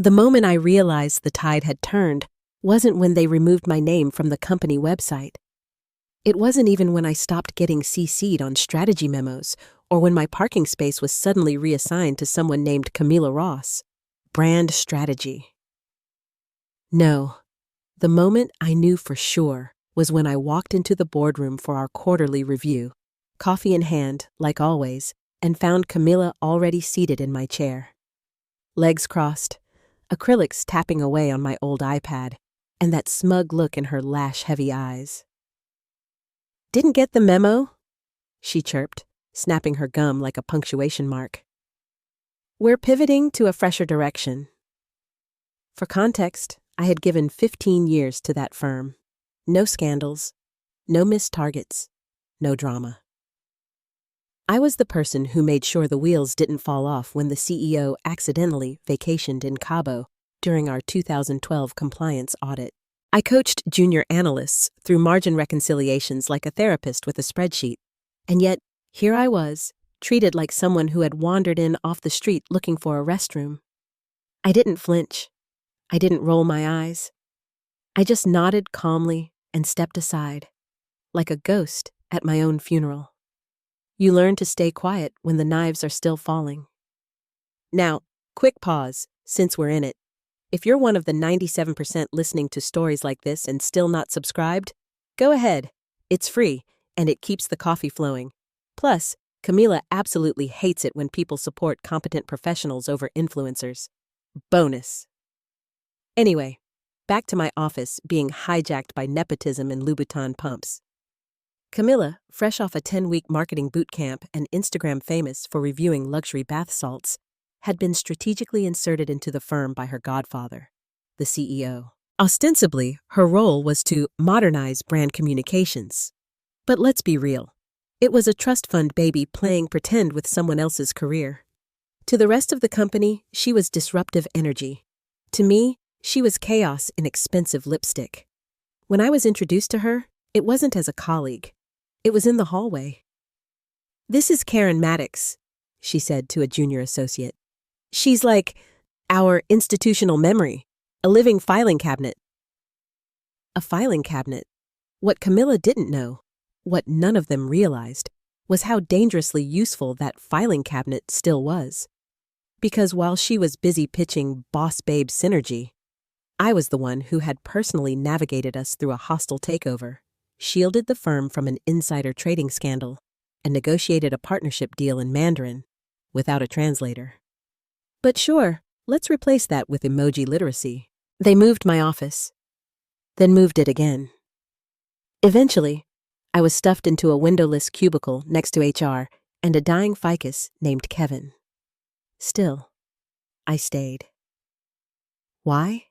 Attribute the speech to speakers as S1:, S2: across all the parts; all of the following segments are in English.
S1: The moment I realized the tide had turned wasn't when they removed my name from the company website. It wasn't even when I stopped getting CC'd on strategy memos or when my parking space was suddenly reassigned to someone named Camila Ross. Brand strategy. No, the moment I knew for sure was when I walked into the boardroom for our quarterly review, coffee in hand, like always, and found Camila already seated in my chair. Legs crossed, acrylics tapping away on my old iPad, and that smug look in her lash-heavy eyes. "Didn't get the memo?" she chirped, snapping her gum like a punctuation mark. "We're pivoting to a fresher direction." For context, I had given 15 years to that firm. No scandals, no missed targets, no drama. I was the person who made sure the wheels didn't fall off when the CEO accidentally vacationed in Cabo during our 2012 compliance audit. I coached junior analysts through margin reconciliations like a therapist with a spreadsheet, and yet here I was, treated like someone who had wandered in off the street looking for a restroom. I didn't flinch. I didn't roll my eyes. I just nodded calmly and stepped aside, like a ghost at my own funeral. You learn to stay quiet when the knives are still falling. Now, quick pause, since we're in it. If you're one of the 97% listening to stories like this and still not subscribed, go ahead. It's free, and it keeps the coffee flowing. Plus, Camila absolutely hates it when people support competent professionals over influencers. Bonus. Anyway, back to my office being hijacked by nepotism and Louboutin pumps. Camila, fresh off a 10-week marketing boot camp and Instagram famous for reviewing luxury bath salts, had been strategically inserted into the firm by her godfather, the CEO. Ostensibly, her role was to modernize brand communications. But let's be real. It was a trust fund baby playing pretend with someone else's career. To the rest of the company, she was disruptive energy. To me, she was chaos in expensive lipstick. When I was introduced to her, it wasn't as a colleague. It was in the hallway. "This is Karen Maddox," she said to a junior associate. "She's like our institutional memory, a living filing cabinet." A filing cabinet. What Camila didn't know, what none of them realized, was how dangerously useful that filing cabinet still was. Because while she was busy pitching boss babe synergy, I was the one who had personally navigated us through a hostile takeover, shielded the firm from an insider trading scandal, and negotiated a partnership deal in Mandarin without a translator. But sure, let's replace that with emoji literacy. They moved my office, then moved it again. Eventually, I was stuffed into a windowless cubicle next to HR and a dying ficus named Kevin. Still, I stayed. Why?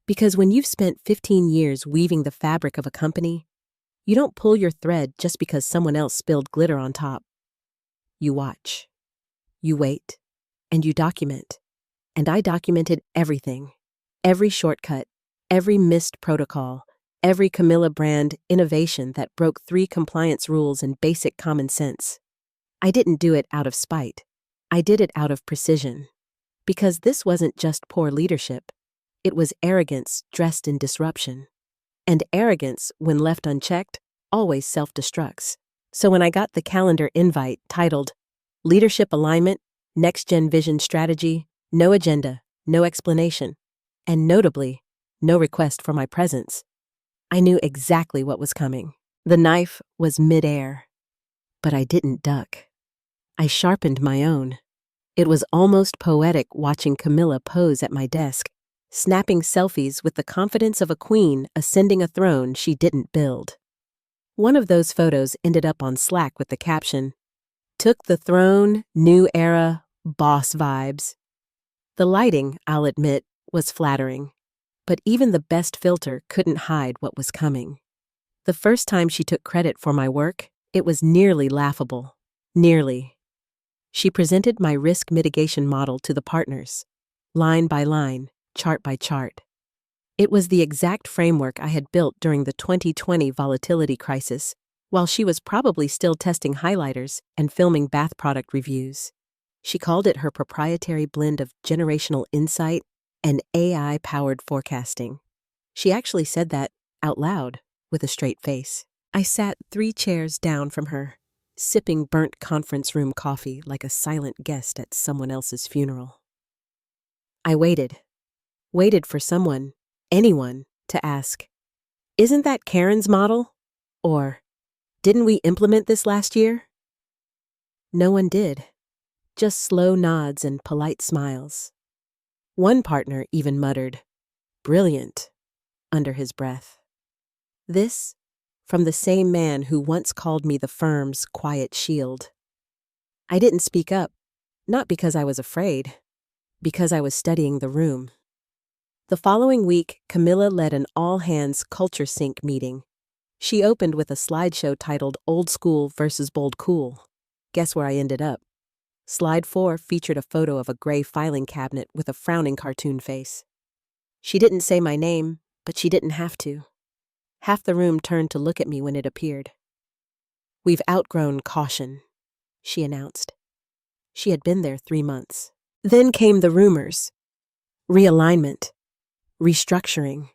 S1: Because when you've spent 15 years weaving the fabric of a company, you don't pull your thread just because someone else spilled glitter on top. You watch, you wait, and you document. And I documented everything. Every shortcut, every missed protocol, every Camila brand innovation that broke 3 compliance rules and basic common sense. I didn't do it out of spite. I did it out of precision. Because this wasn't just poor leadership. It was arrogance dressed in disruption. And arrogance, when left unchecked, always self-destructs. So when I got the calendar invite titled Leadership Alignment, Next Gen Vision Strategy, no agenda, no explanation, and notably, no request for my presence, I knew exactly what was coming. The knife was midair. But I didn't duck. I sharpened my own. It was almost poetic watching Camila pose at my desk, snapping selfies with the confidence of a queen ascending a throne she didn't build. One of those photos ended up on Slack with the caption, "Took the throne, new era, boss vibes." The lighting, I'll admit, was flattering, but even the best filter couldn't hide what was coming. The first time she took credit for my work, it was nearly laughable. Nearly. She presented my risk mitigation model to the partners, line by line, chart by chart. It was the exact framework I had built during the 2020 volatility crisis, while she was probably still testing highlighters and filming bath product reviews. She called it her proprietary blend of generational insight and AI-powered forecasting. She actually said that out loud with a straight face. I sat 3 chairs down from her, sipping burnt conference room coffee like a silent guest at someone else's funeral. I waited for someone, anyone, to ask, "Isn't that Karen's model?" Or, "Didn't we implement this last year?" No one did, just slow nods and polite smiles. One partner even muttered, "Brilliant," under his breath. This, from the same man who once called me the firm's quiet shield. I didn't speak up, not because I was afraid, because I was studying the room. The following week, Camilla led an all-hands culture sync meeting. She opened with a slideshow titled Old School versus Bold Cool. Guess where I ended up? Slide 4 featured a photo of a gray filing cabinet with a frowning cartoon face. She didn't say my name, but she didn't have to. Half the room turned to look at me when it appeared. "We've outgrown caution," she announced. She had been there 3 months. Then came the rumors. Realignment. Restructuring.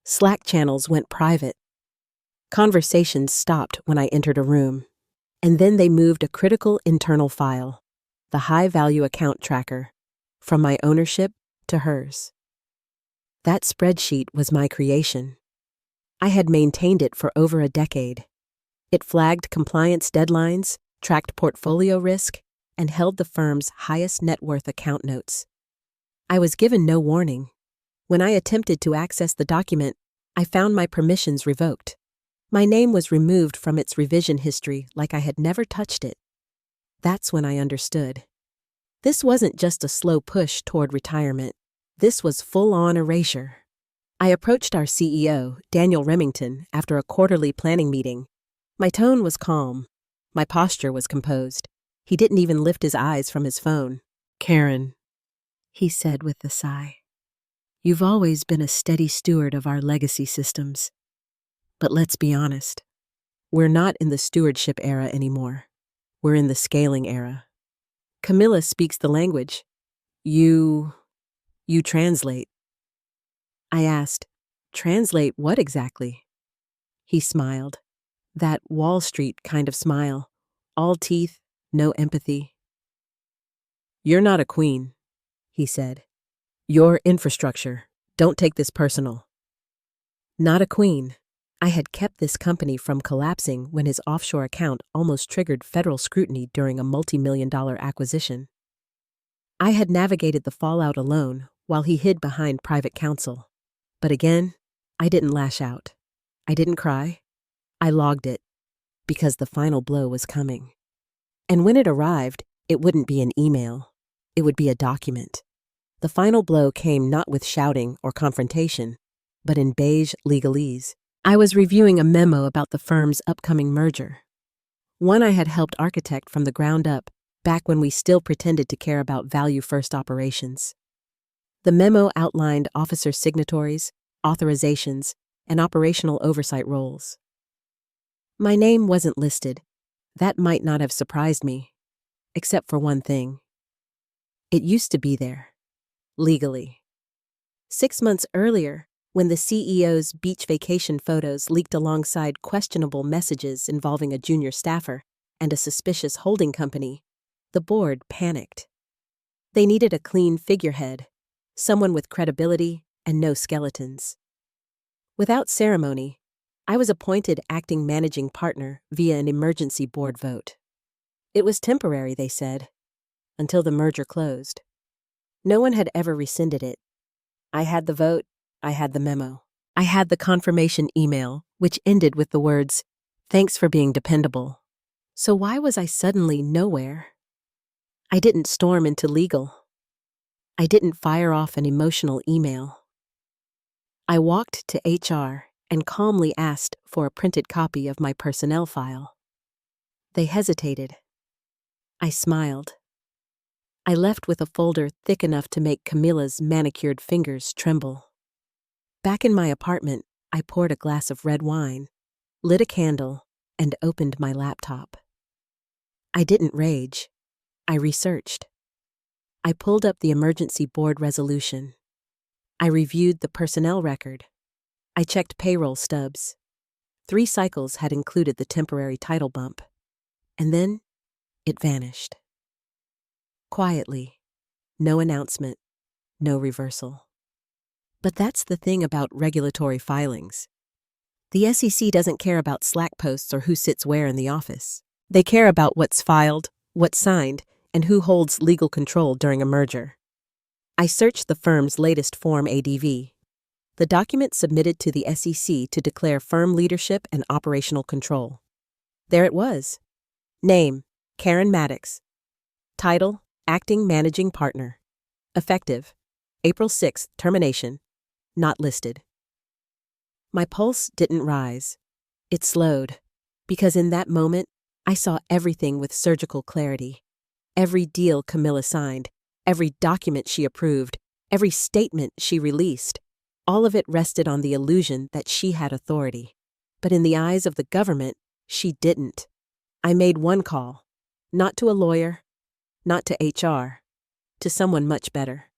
S1: Slack channels went private. Conversations stopped when I entered a room. And then they moved a critical internal file, the high-value account tracker, from my ownership to hers. That spreadsheet was my creation. I had maintained it for over a decade. It flagged compliance deadlines, tracked portfolio risk, and held the firm's highest net worth account notes. I was given no warning. When I attempted to access the document, I found my permissions revoked. My name was removed from its revision history like I had never touched it. That's when I understood. This wasn't just a slow push toward retirement. This was full-on erasure. I approached our CEO, Daniel Remington, after a quarterly planning meeting. My tone was calm. My posture was composed. He didn't even lift his eyes from his phone. "Karen," he said with a sigh, "you've always been a steady steward of our legacy systems. But let's be honest, we're not in the stewardship era anymore. We're in the scaling era. Camilla speaks the language. You translate." I asked, "Translate what exactly?" He smiled. That Wall Street kind of smile. All teeth, no empathy. "You're not a queen," he said. "You're infrastructure. Don't take this personal." Not a queen. I had kept this company from collapsing when his offshore account almost triggered federal scrutiny during a multi-million-dollar acquisition. I had navigated the fallout alone while he hid behind private counsel. But again, I didn't lash out. I didn't cry. I logged it, because the final blow was coming. And when it arrived, it wouldn't be an email. It would be a document. The final blow came not with shouting or confrontation, but in beige legalese. I was reviewing a memo about the firm's upcoming merger. One I had helped architect from the ground up, back when we still pretended to care about value-first operations. The memo outlined officer signatories, authorizations, and operational oversight roles. My name wasn't listed. That might not have surprised me, except for one thing. It used to be there, legally. 6 months earlier, when the CEO's beach vacation photos leaked alongside questionable messages involving a junior staffer and a suspicious holding company, the board panicked. They needed a clean figurehead, someone with credibility and no skeletons. Without ceremony, I was appointed acting managing partner via an emergency board vote. It was temporary, they said, until the merger closed. No one had ever rescinded it. I had the vote, I had the memo. I had the confirmation email, which ended with the words, "Thanks for being dependable." So why was I suddenly nowhere? I didn't storm into legal. I didn't fire off an emotional email. I walked to HR and calmly asked for a printed copy of my personnel file. They hesitated. I smiled. I left with a folder thick enough to make Camilla's manicured fingers tremble. Back in my apartment, I poured a glass of red wine, lit a candle, and opened my laptop. I didn't rage. I researched. I pulled up the emergency board resolution. I reviewed the personnel record. I checked payroll stubs. 3 cycles had included the temporary title bump. And then it vanished. Quietly. No announcement. No reversal. But that's the thing about regulatory filings. The SEC doesn't care about Slack posts or who sits where in the office. They care about what's filed, what's signed, and who holds legal control during a merger. I searched the firm's latest Form ADV, the document submitted to the SEC to declare firm leadership and operational control. There it was. Name, Karen Maddox. Title, Acting Managing Partner. Effective, April 6th, termination. Not listed. My pulse didn't rise. It slowed, because in that moment, I saw everything with surgical clarity. Every deal Camilla signed, every document she approved, every statement she released, all of it rested on the illusion that she had authority. But in the eyes of the government, she didn't. I made one call, not to a lawyer, not to HR, to someone much better.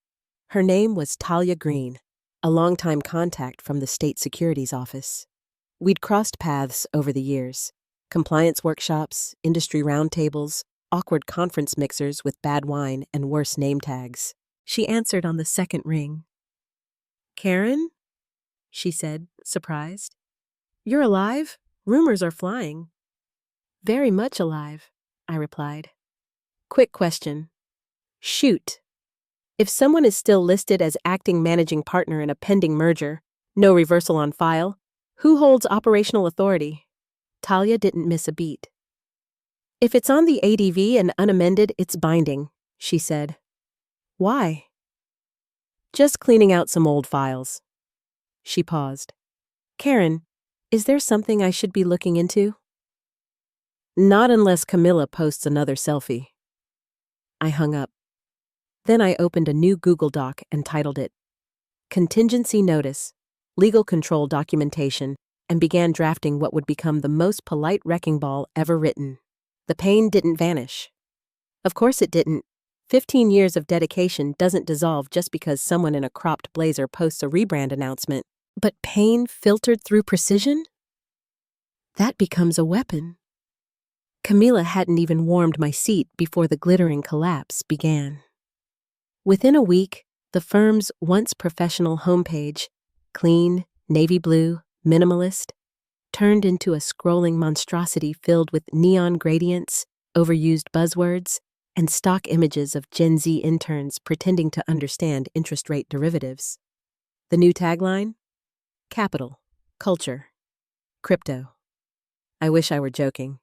S1: Her name was Talia Green, a longtime contact from the state securities office. We'd crossed paths over the years. Compliance workshops, industry roundtables, awkward conference mixers with bad wine and worse name tags. She answered on the second ring. "Karen?" she said, surprised. "You're alive? Rumors are flying." "Very much alive," I replied. "Quick question." "Shoot. If someone is still listed as acting managing partner in a pending merger, no reversal on file, who holds operational authority?" Talia didn't miss a beat. "If it's on the ADV and unamended, it's binding," she said. "Why?" "Just cleaning out some old files." She paused. "Karen, is there something I should be looking into?" "Not unless Camilla posts another selfie." I hung up. Then I opened a new Google Doc and titled it Contingency Notice, Legal Control Documentation, and began drafting what would become the most polite wrecking ball ever written. The pain didn't vanish. Of course it didn't. 15 years of dedication doesn't dissolve just because someone in a cropped blazer posts a rebrand announcement. But pain filtered through precision? That becomes a weapon. Camilla hadn't even warmed my seat before the glittering collapse began. Within a week, the firm's once professional homepage, clean, navy blue, minimalist, turned into a scrolling monstrosity filled with neon gradients, overused buzzwords, and stock images of Gen Z interns pretending to understand interest rate derivatives. The new tagline? Capital, culture, crypto. I wish I were joking.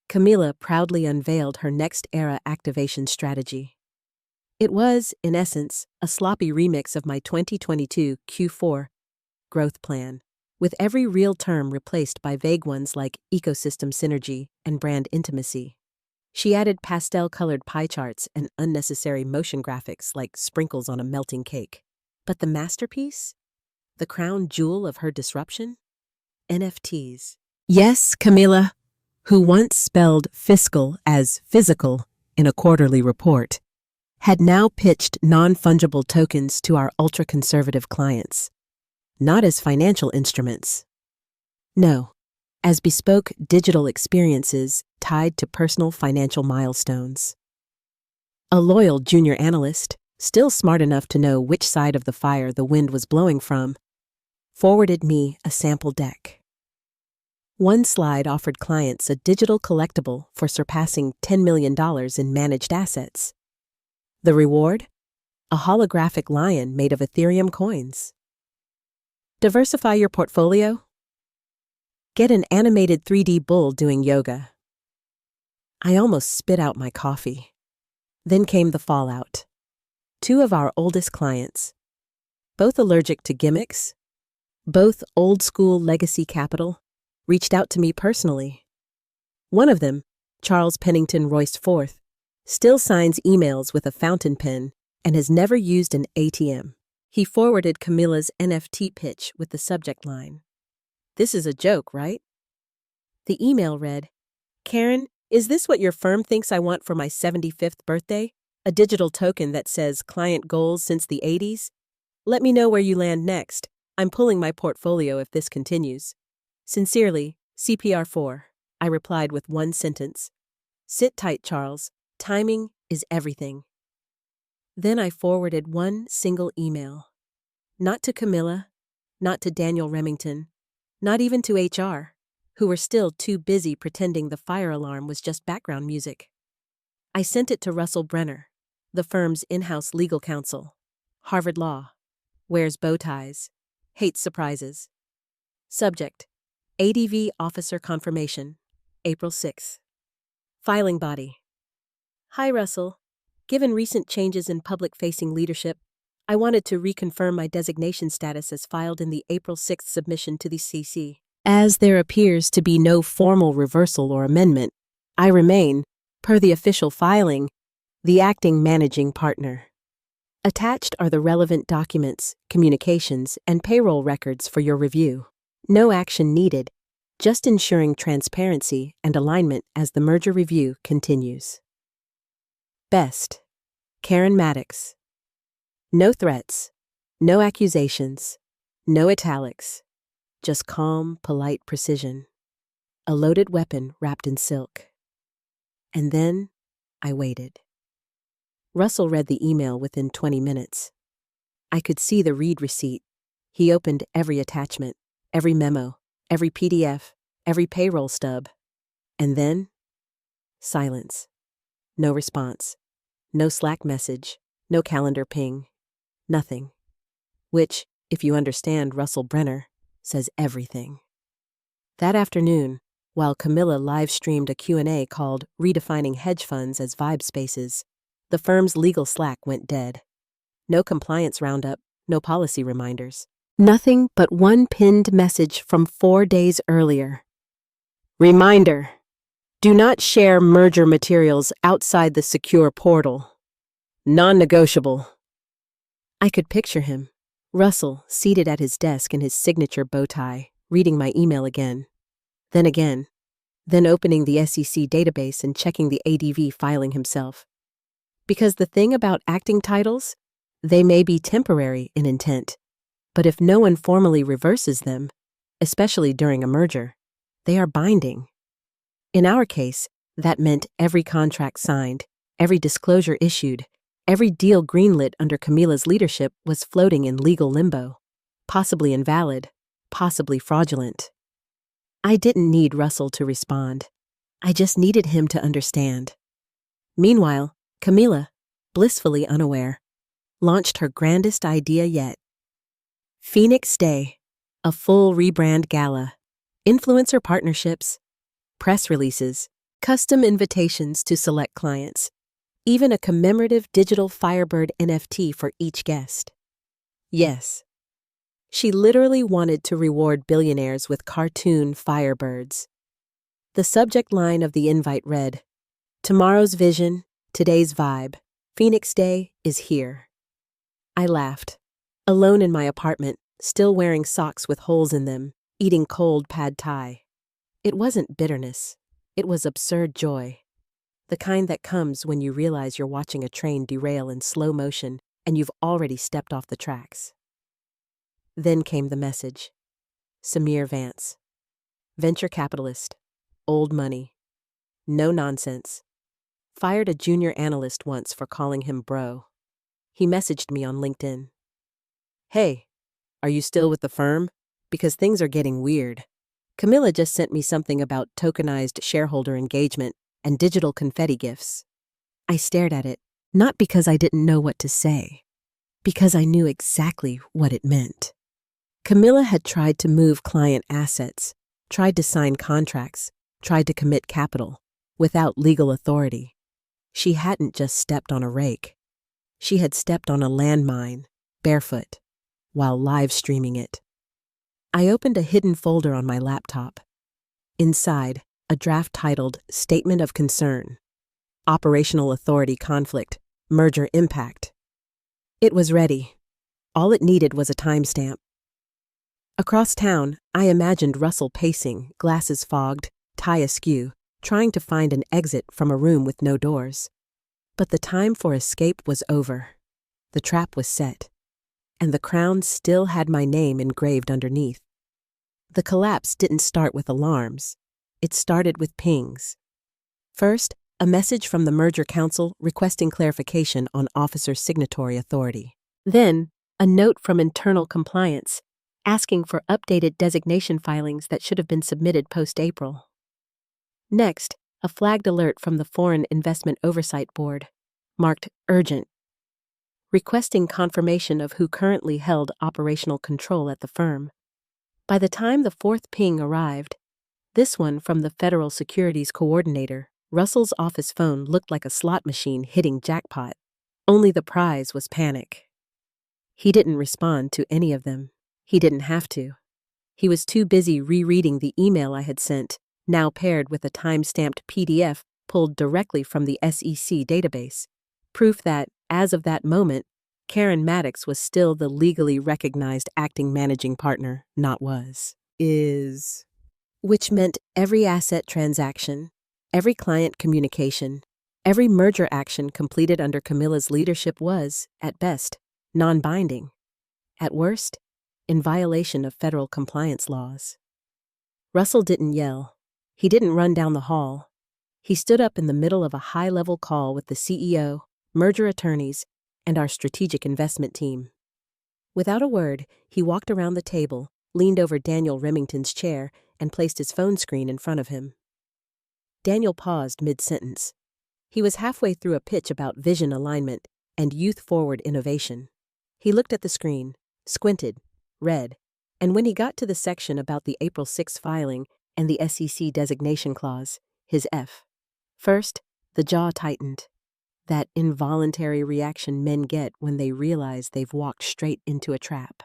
S1: Camilla proudly unveiled her next-era activation strategy. It was, in essence, a sloppy remix of my 2022 Q4 growth plan, with every real term replaced by vague ones like ecosystem synergy and brand intimacy. She added pastel-colored pie charts and unnecessary motion graphics like sprinkles on a melting cake. But the masterpiece? The crown jewel of her disruption? NFTs. Yes, Camilla, who once spelled fiscal as physical in a quarterly report, had now pitched non-fungible tokens to our ultra-conservative clients. Not as financial instruments. No, as bespoke digital experiences tied to personal financial milestones. A loyal junior analyst, still smart enough to know which side of the fire the wind was blowing from, forwarded me a sample deck. One slide offered clients a digital collectible for surpassing $10 million in managed assets. The reward? A holographic lion made of Ethereum coins. Diversify your portfolio? Get an animated 3D bull doing yoga. I almost spit out my coffee. Then came the fallout. 2 of our oldest clients, both allergic to gimmicks, both old-school legacy capital, reached out to me personally. One of them, Charles Pennington Royce IV, still signs emails with a fountain pen and has never used an ATM. He forwarded Camilla's NFT pitch with the subject line, "This is a joke, right?" The email read, "Karen, is this what your firm thinks I want for my 75th birthday? A digital token that says client goals since the 80s? Let me know where you land next. I'm pulling my portfolio if this continues. Sincerely, CPR4. I replied with one sentence. Sit tight, Charles. Timing is everything. Then I forwarded one single email. Not to Camilla, not to Daniel Remington, not even to HR, who were still too busy pretending the fire alarm was just background music. I sent it to Russell Brenner, the firm's in-house legal counsel. Harvard Law. Wears bow ties. Hates surprises. Subject: ADV Officer Confirmation. April 6. Filing Body. Hi, Russell. Given recent changes in public-facing leadership, I wanted to reconfirm my designation status as filed in the April 6 submission to the CC. As there appears to be no formal reversal or amendment, I remain, per the official filing, the acting managing partner. Attached are the relevant documents, communications, and payroll records for your review. No action needed, just ensuring transparency and alignment as the merger review continues. Best, Karen Maddox. No threats, no accusations, no italics, just calm, polite precision. A loaded weapon wrapped in silk. And then I waited. Russell read the email within 20 minutes. I could see the read receipt. He opened every attachment, every memo, every PDF, every payroll stub. And then, silence. No response. No Slack message. No calendar ping. Nothing. Which, if you understand Russell Brenner, says everything. That afternoon, while Camilla live-streamed a Q&A called Redefining Hedge Funds as Vibe Spaces, the firm's legal Slack went dead. No compliance roundup, no policy reminders. Nothing but one pinned message from 4 days earlier. Reminder: do not share merger materials outside the secure portal. Non-negotiable. I could picture him, Russell, seated at his desk in his signature bow tie, reading my email again, then opening the SEC database and checking the ADV filing himself. Because the thing about acting titles, they may be temporary in intent, but if no one formally reverses them, especially during a merger, they are binding. In our case, that meant every contract signed, every disclosure issued, every deal greenlit under Camilla's leadership was floating in legal limbo, possibly invalid, possibly fraudulent. I didn't need Russell to respond. I just needed him to understand. Meanwhile, Camilla, blissfully unaware, launched her grandest idea yet. Phoenix Day, a full rebrand gala, influencer partnerships, press releases, custom invitations to select clients, even a commemorative digital Firebird NFT for each guest. Yes, she literally wanted to reward billionaires with cartoon Firebirds. The subject line of the invite read, "Tomorrow's vision, today's vibe, Phoenix Day is here." I laughed, alone in my apartment, still wearing socks with holes in them, eating cold pad thai. It wasn't bitterness. It was absurd joy. The kind that comes when you realize you're watching a train derail in slow motion and you've already stepped off the tracks. Then came the message. Samir Vance. Venture capitalist. Old money. No nonsense. Fired a junior analyst once for calling him bro. He messaged me on LinkedIn. "Hey, are you still with the firm? Because things are getting weird. Camilla just sent me something about tokenized shareholder engagement and digital confetti gifts." I stared at it, not because I didn't know what to say, because I knew exactly what it meant. Camilla had tried to move client assets, tried to sign contracts, tried to commit capital, without legal authority. She hadn't just stepped on a rake. She had stepped on a landmine, barefoot, while live streaming it. I opened a hidden folder on my laptop. Inside, a draft titled Statement of Concern, Operational Authority Conflict, Merger Impact. It was ready. All it needed was a timestamp. Across town, I imagined Russell pacing, glasses fogged, tie askew, trying to find an exit from a room with no doors. But the time for escape was over. The trap was set, and the crown still had my name engraved underneath. The collapse didn't start with alarms. It started with pings. First, a message from the merger council requesting clarification on officer signatory authority. Then, a note from internal compliance asking for updated designation filings that should have been submitted post-April. Next, a flagged alert from the Foreign Investment Oversight Board, marked urgent, requesting confirmation of who currently held operational control at the firm. By the time the fourth ping arrived, this one from the Federal Securities Coordinator, Russell's office phone looked like a slot machine hitting jackpot. Only the prize was panic. He didn't respond to any of them. He didn't have to. He was too busy rereading the email I had sent, now paired with a time-stamped PDF pulled directly from the SEC database, proof that, as of that moment, Karen Maddox was still the legally recognized acting managing partner, not was. Which meant every asset transaction, every client communication, every merger action completed under Camilla's leadership was, at best, non-binding. At worst, in violation of federal compliance laws. Russell didn't yell. He didn't run down the hall. He stood up in the middle of a high-level call with the CEO, merger attorneys, and our strategic investment team. Without a word, he walked around the table, leaned over Daniel Remington's chair, and placed his phone screen in front of him. Daniel paused mid-sentence. He was halfway through a pitch about vision alignment and youth-forward innovation. He looked at the screen, squinted, read, and when he got to the section about the April 6 filing and the SEC designation clause, his F. First, the jaw tightened. That involuntary reaction men get when they realize they've walked straight into a trap.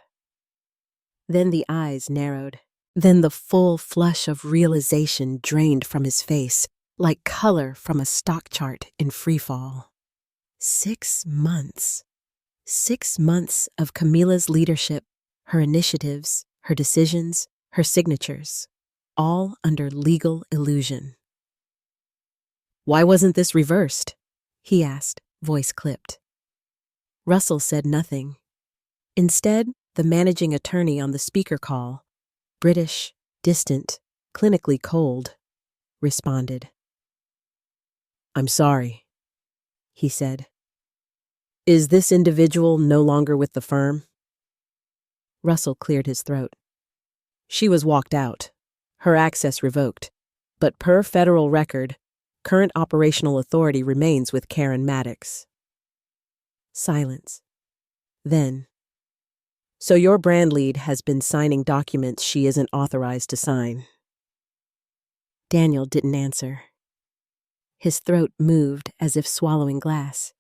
S1: Then the eyes narrowed. Then the full flush of realization drained from his face, like color from a stock chart in freefall. 6 months. 6 months of Camilla's leadership, her initiatives, her decisions, her signatures, all under legal illusion. "Why wasn't this reversed?" he asked, voice clipped. Russell said nothing. Instead, the managing attorney on the speaker call, British, distant, clinically cold, responded. "I'm sorry," he said. "Is this individual no longer with the firm?" Russell cleared his throat. "She was walked out, her access revoked, but per federal record, current operational authority remains with Karen Maddox." Silence. Then, "So your brand lead has been signing documents she isn't authorized to sign." Daniel didn't answer. His throat moved as if swallowing glass.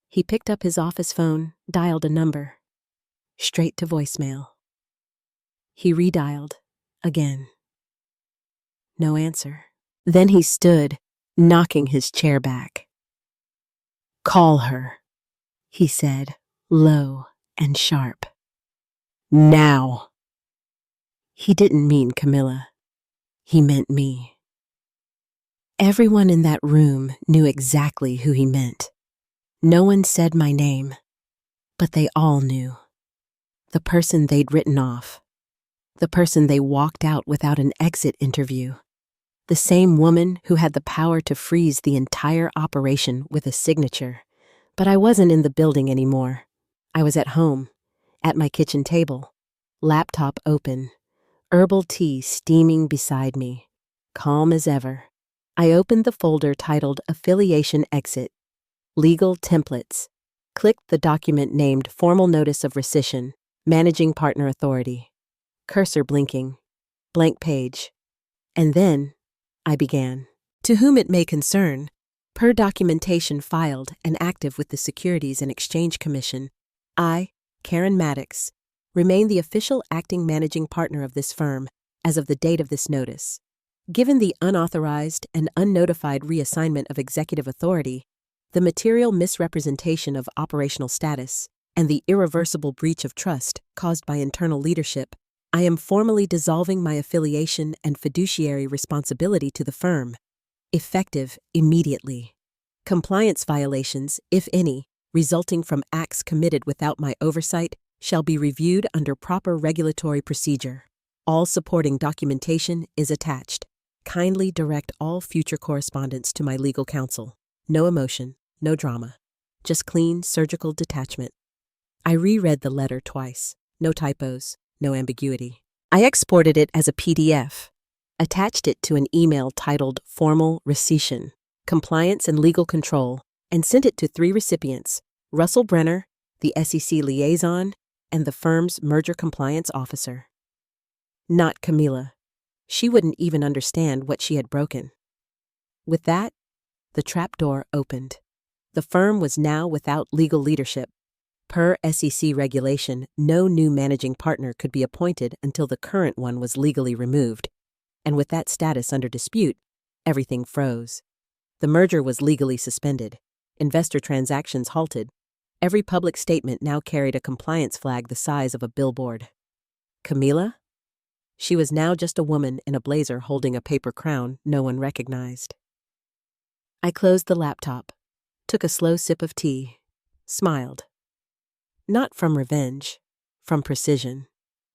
S1: He picked up his office phone, dialed a number. Straight to voicemail. He redialed, again. No answer. Then he stood, knocking his chair back. "Call her," he said, low and sharp. "Now." He didn't mean Camilla. He meant me. Everyone in that room knew exactly who he meant. No one said my name, but they all knew. The person they'd written off. The person they walked out without an exit interview. The same woman who had the power to freeze the entire operation with a signature. But I wasn't in the building anymore. I was at home, at my kitchen table, laptop open, herbal tea steaming beside me, calm as ever. I opened the folder titled Affiliation Exit, Legal Templates, clicked the document named Formal Notice of Rescission, Managing Partner Authority. Cursor blinking, blank page. And then I began. To whom it may concern, per documentation filed and active with the Securities and Exchange Commission, I, Karen Maddox, remain the official acting managing partner of this firm as of the date of this notice. Given the unauthorized and unnotified reassignment of executive authority, the material misrepresentation of operational status, and the irreversible breach of trust caused by internal leadership, I am formally dissolving my affiliation and fiduciary responsibility to the firm, effective immediately. Compliance violations, if any, resulting from acts committed without my oversight, shall be reviewed under proper regulatory procedure. All supporting documentation is attached. Kindly direct all future correspondence to my legal counsel. No emotion, no drama. Just clean surgical detachment. I reread the letter twice. No typos, no ambiguity. I exported it as a PDF, attached it to an email titled Formal Rescission, Compliance and Legal Control, and sent it to 3 recipients: Russell Brenner, the SEC liaison, and the firm's merger compliance officer. Not Camila. She wouldn't even understand what she had broken. With that, the trapdoor opened. The firm was now without legal leadership. Per SEC regulation, no new managing partner could be appointed until the current one was legally removed. And with that status under dispute, everything froze. The merger was legally suspended. Investor transactions halted. Every public statement now carried a compliance flag the size of a billboard. Camila? She was now just a woman in a blazer holding a paper crown no one recognized. I closed the laptop, took a slow sip of tea, smiled. Not from revenge, from precision,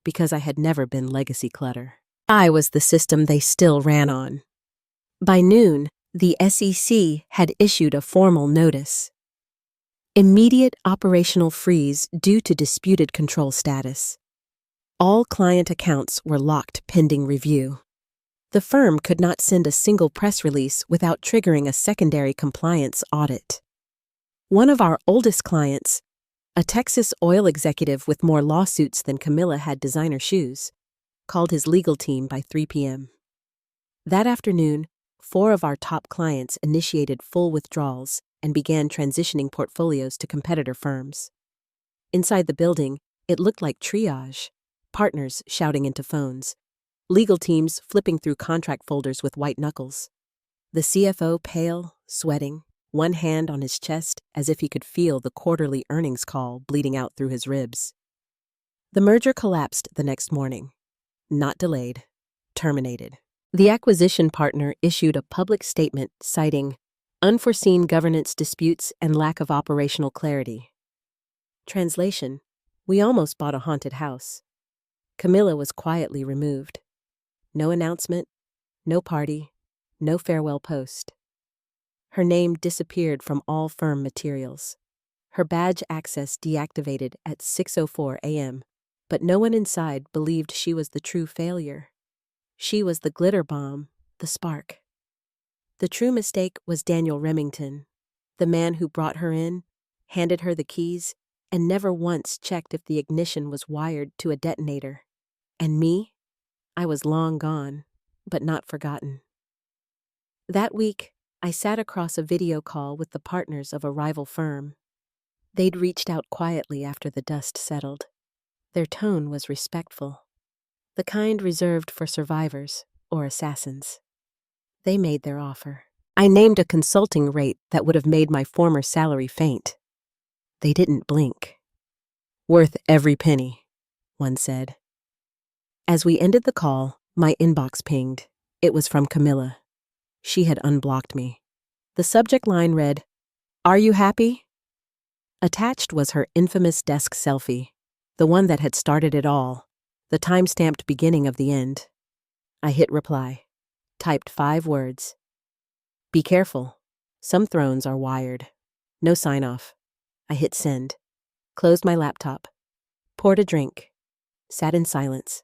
S1: because I had never been legacy clutter. I was the system they still ran on. By noon, the SEC had issued a formal notice. Immediate operational freeze due to disputed control status. All client accounts were locked pending review. The firm could not send a single press release without triggering a secondary compliance audit. One of our oldest clients, a Texas oil executive with more lawsuits than Camila had designer shoes, called his legal team by 3 p.m. That afternoon, 4 of our top clients initiated full withdrawals and began transitioning portfolios to competitor firms. Inside the building, it looked like triage. Partners shouting into phones, legal teams flipping through contract folders with white knuckles. The CFO pale, sweating, one hand on his chest as if he could feel the quarterly earnings call bleeding out through his ribs. The merger collapsed the next morning. Not delayed, terminated. The acquisition partner issued a public statement citing unforeseen governance disputes and lack of operational clarity. Translation: we almost bought a haunted house. Camila was quietly removed. No announcement, no party, no farewell post. Her name disappeared from all firm materials. Her badge access deactivated at 6:04 a.m., but no one inside believed she was the true failure. She was the glitter bomb, the spark. The true mistake was Daniel Remington, the man who brought her in, handed her the keys, and never once checked if the ignition was wired to a detonator. And me? I was long gone, but not forgotten. That week, I sat across a video call with the partners of a rival firm. They'd reached out quietly after the dust settled. Their tone was respectful, the kind reserved for survivors or assassins. They made their offer. I named a consulting rate that would have made my former salary faint. They didn't blink. Worth every penny, one said. As we ended the call, my inbox pinged. It was from Camila. She had unblocked me. The subject line read, "Are you happy?" Attached was her infamous desk selfie, the one that had started it all, the time-stamped beginning of the end. I hit reply, typed 5 words. Be careful. Some thrones are wired. No sign-off. I hit send, closed my laptop, poured a drink, sat in silence.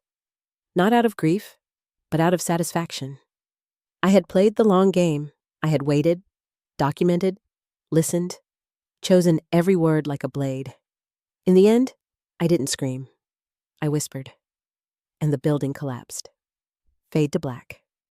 S1: Not out of grief, but out of satisfaction. I had played the long game. I had waited, documented, listened, chosen every word like a blade. In the end, I didn't scream. I whispered, and the building collapsed. Fade to black.